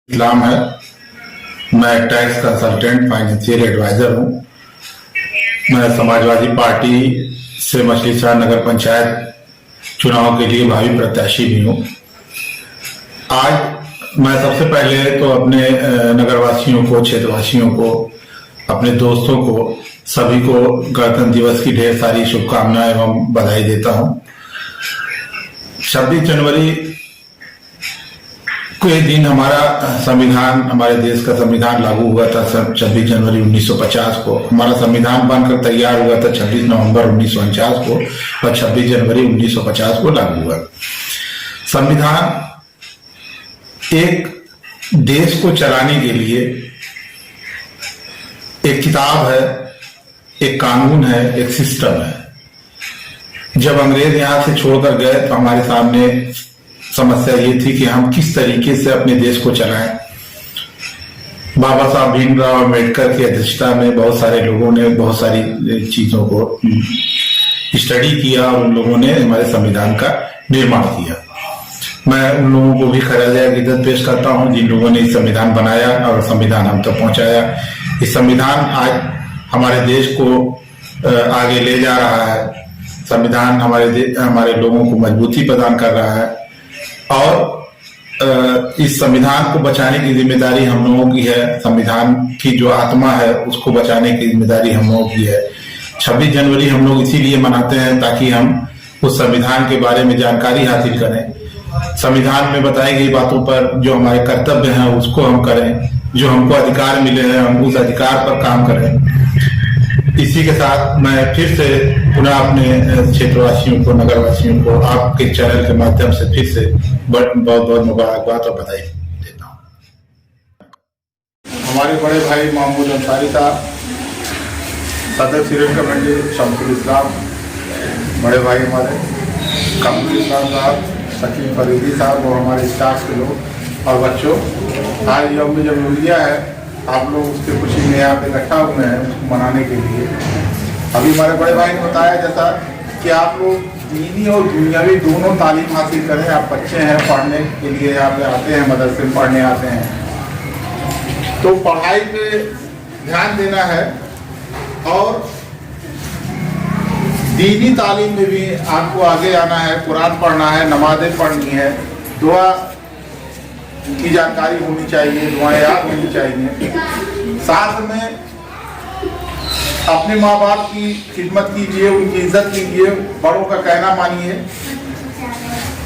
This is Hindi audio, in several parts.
इस्लाम है। मैं टैक्स कंसल्टेंट फाइनेंशियल एडवाइजर हूँ। मैं समाजवादी पार्टी से मछलीशहर नगर पंचायत चुनाव के लिए भावी प्रत्याशी भी हूँ। आज मैं सबसे पहले तो अपने नगरवासियों को, क्षेत्रवासियों को, अपने दोस्तों को, सभी को गणतंत्र दिवस की ढेर सारी शुभकामनाएं एवं बधाई देता हूँ। 26 जनवरी के दिन हमारा संविधान, हमारे देश का संविधान लागू हुआ था 26 जनवरी 1950 को। हमारा संविधान बनकर तैयार हुआ था 26 नवंबर 1949 को और 26 जनवरी 1950 को लागू हुआ। संविधान एक देश को चलाने के लिए एक किताब है, एक कानून है, एक सिस्टम है। जब अंग्रेज यहां से छोड़कर गए तो हमारे सामने समस्या ये थी कि हम किस तरीके से अपने देश को चलाएं। बाबा साहब भीमराव अम्बेडकर की अध्यक्षता में बहुत सारे लोगों ने बहुत सारी चीजों को स्टडी किया और उन लोगों ने हमारे संविधान का निर्माण किया। मैं उन लोगों को भी खराज अकीदत पेश करता हूं जिन लोगों ने इस संविधान बनाया और संविधान हम तक पहुंचाया। इस संविधान आज हमारे देश को आगे ले जा रहा है। संविधान हमारे लोगों को मजबूती प्रदान कर रहा है और इस संविधान को बचाने की जिम्मेदारी हम लोगों की है। संविधान की जो आत्मा है उसको बचाने की जिम्मेदारी हम लोगों की है। 26 जनवरी हम लोग इसीलिए मनाते हैं ताकि हम उस संविधान के बारे में जानकारी हासिल करें। संविधान में बताई गई बातों पर जो हमारे कर्तव्य हैं उसको हम करें, जो हमको अधिकार मिले हैं हम उस अधिकार पर काम करें। इसी के साथ मैं फिर से पुनः अपने क्षेत्रवासियों को, नगरवासियों को आपके चैनल के माध्यम से फिर से बहुत बहुत मुबारकबाद और बधाई देता हूँ। हमारे बड़े भाई महमूद अंसारी साहब, सदर सीरियल कमेटी शमसुल इस्लाम, बड़े भाई हमारे कमरुल इस्लाम साहब, शकील फरीदी साहब और हमारे स्टाफ के लोग और बच्चों, आज यौम जमहूरिया है। आप लोग उसके खुशी में यहाँ पे इकट्ठा हुए हैं उसको मनाने के लिए। अभी हमारे बड़े भाई ने बताया जैसा कि आप लोग दीनी और दुनियावी दोनों तालीम हासिल करें। आप बच्चे हैं, पढ़ने के लिए यहाँ पे आते हैं, मदरसे में पढ़ने आते हैं, तो पढ़ाई पे ध्यान देना है और दीनी तालीम में भी आपको आगे आना है। कुरान पढ़ना है, नमाज़ें पढ़नी है, दुआ की जानकारी होनी चाहिए, दुआएं याद होनी चाहिए। साथ में अपने माँ बाप की खिदमत कीजिए, उनकी इज्जत कीजिए, बड़ों का कहना मानिए।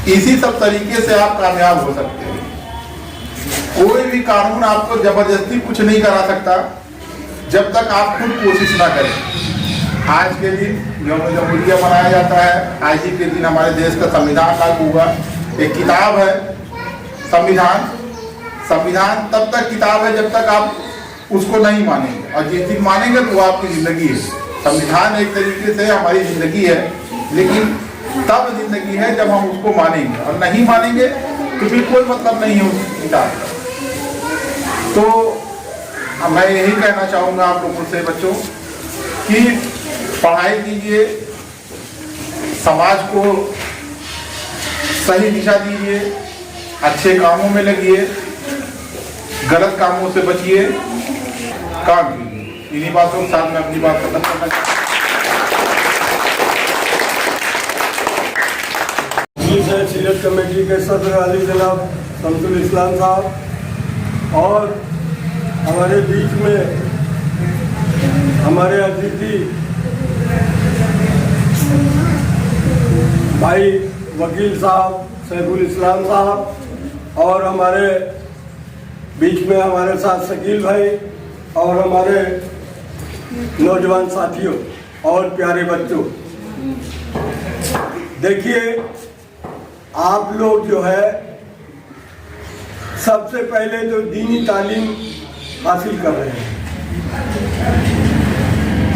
इसी सब तरीके से आप कामयाब हो सकते हैं। कोई भी कानून आपको जबरदस्ती कुछ नहीं करा सकता जब तक आप खुद कोशिश ना करें। आज के दिन यौम जमहूरिया मनाया जाता है। आज ही के दिन हमारे देश का संविधान लागू हुआ। एक किताब है संविधान तब तक किताब है जब तक आप उसको नहीं मानेंगे, और जिस दिन मानेंगे तो वो आपकी जिंदगी है। संविधान एक तरीके से हमारी जिंदगी है, लेकिन तब जिंदगी है जब हम उसको मानेंगे, और नहीं मानेंगे तो फिर कोई मतलब नहीं है उस किताब का। तो मैं यही कहना चाहूँगा आप लोगों से बच्चों कि पढ़ाई कीजिए, समाज को सही दिशा दीजिए, अच्छे कामों में लगिए, गलत कामों से बचिए, काम कीजिए। इन्हीं बातों के साथ मैं अपनी बात खत्म करना चाहता हूँ। सीरत कमेटी के सदर अली जनाब शमसुल इस्लाम साहब और हमारे बीच में हमारे अतिथि भाई वकील साहब सैफुल इस्लाम साहब और हमारे बीच में हमारे साथ शकील भाई और हमारे नौजवान साथियों और प्यारे बच्चों, देखिए आप लोग जो है सबसे पहले तो दीनी तालीम हासिल कर रहे हैं।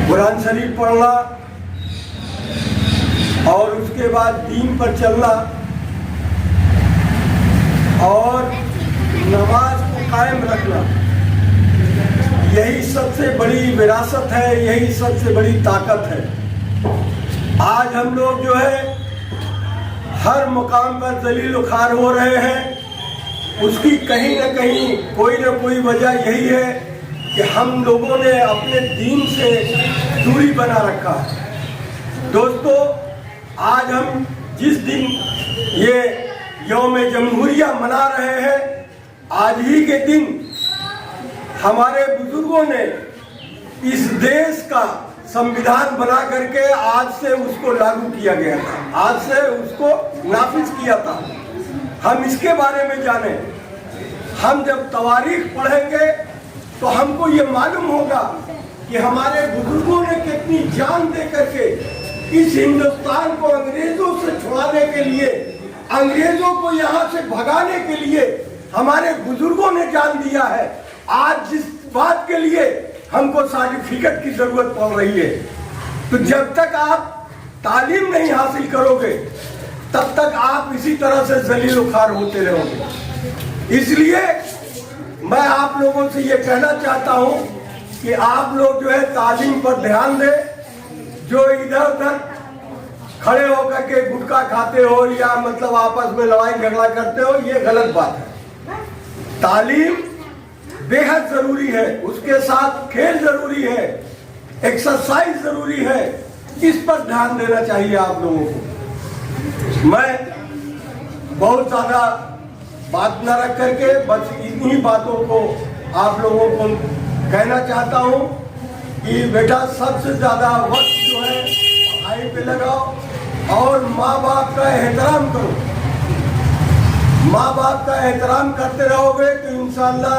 कुरान शरीफ पढ़ना और उसके बाद दीन पर चलना और नमाज को कायम रखना, यही सबसे बड़ी विरासत है, यही सबसे बड़ी ताकत है। आज हम लोग जो है हर मुकाम पर जलील ख्वार हो रहे हैं उसकी कहीं ना कहीं कोई ना कोई वजह यही है कि हम लोगों ने अपने दीन से दूरी बना रखा है। दोस्तों, आज हम जिस दिन ये यौम जमहूरिया मना रहे हैं, आज ही के दिन हमारे बुजुर्गों ने इस देश का संविधान बना करके आज से उसको लागू किया गया था, आज से उसको नाफिज किया था। हम इसके बारे में जाने, हम जब तवारीख पढ़ेंगे तो हमको ये मालूम होगा कि हमारे बुजुर्गों ने कितनी जान दे करके इस हिंदुस्तान को अंग्रेजों से छुड़ाने के लिए, अंग्रेजों को यहाँ से भगाने के लिए हमारे बुजुर्गों ने जान दिया है। आज जिस बात के लिए हमको सर्टिफिकेट की जरूरत पड़ रही है, तो जब तक आप तालीम नहीं हासिल करोगे तब तक आप इसी तरह से जलील उखार होते रहोगे। इसलिए मैं आप लोगों से ये कहना चाहता हूँ कि आप लोग जो है तालीम पर ध्यान दें। जो इधर उधर खड़े होकर के गुटखा खाते हो या मतलब आपस में लड़ाई झगड़ा करते हो, ये गलत बात है। तालीम बेहद जरूरी है, उसके साथ खेल जरूरी है, एक्सरसाइज जरूरी है। इस पर ध्यान देना चाहिए आप लोगों को। मैं बहुत ज्यादा बात न रख करके बस इन्हीं बातों को आप लोगों को कहना चाहता हूँ कि बेटा सबसे ज्यादा वक्त जो है पढ़ाई पे लगाओ और माँ बाप का एहतराम करो। माँ बाप का एहतराम करते रहोगे तो इंशाअल्लाह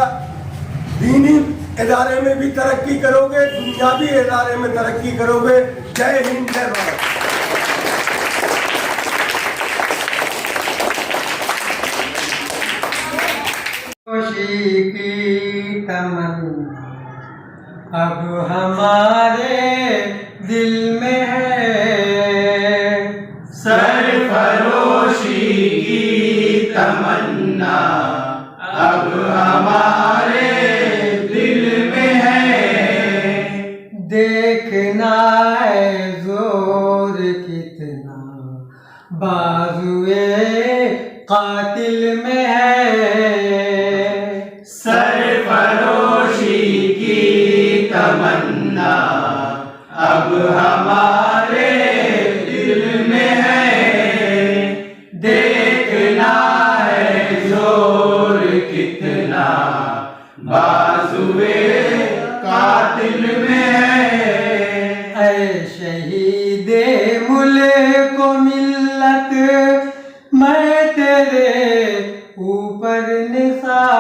दीनी इदारे में भी तरक्की करोगे, दुनियावी इदारे में तरक्की करोगे। जय हिंद, जय भारत। खुशी की तमन्ना अब हमारे दिल में है, सरफरोशी की तमन्ना अब हमारे दिल में है। देखना है जोर कितना बाजुए कातिल में है, सरफरोशी की तमन्ना अब हमारे दिल में है। देखना है जोर कितना बाजुए कातिल में है। ऐ शहीदे मुल्क को मिल्लत मैं तेरे ऊपर निसार,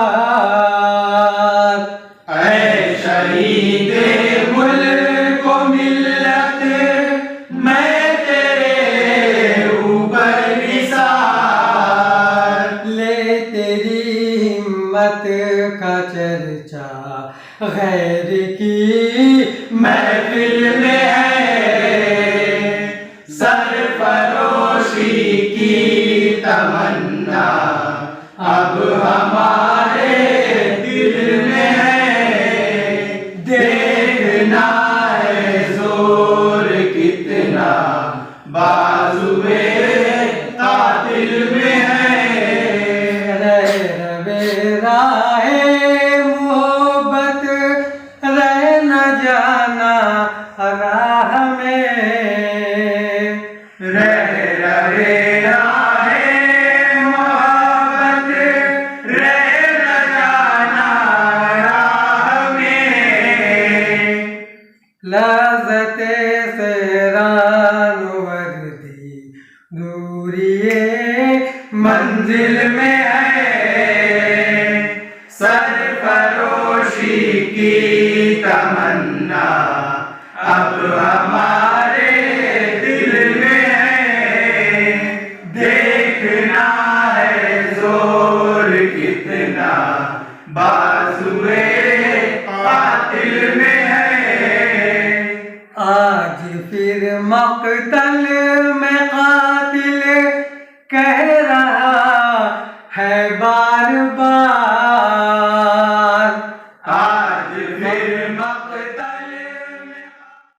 ऐ शहीदे मुल्क को मिल्लत मैं तेरे ऊपर निसार। ले तेरी हिम्मत का चर्चा गैर की महफिल में है, सरफरोशी की तमन्ना अब हमारे दिल में है। देखना है जोर कितना बाजुए कातिल में है। रहे राहे मोहब्बत रह न जाना राह में, रहे राहे मोहब्बत रह न जाना राह में। लज़्ज़ते से रानो वर्दी दूरिए मंजिल में है, सरफरोशी की तमन्ना अब हमारे दिल में है। देखना है जोर कितना बाजुए कातिल में है। आज फिर मक़तल में कातिल कह रहा है बार बार,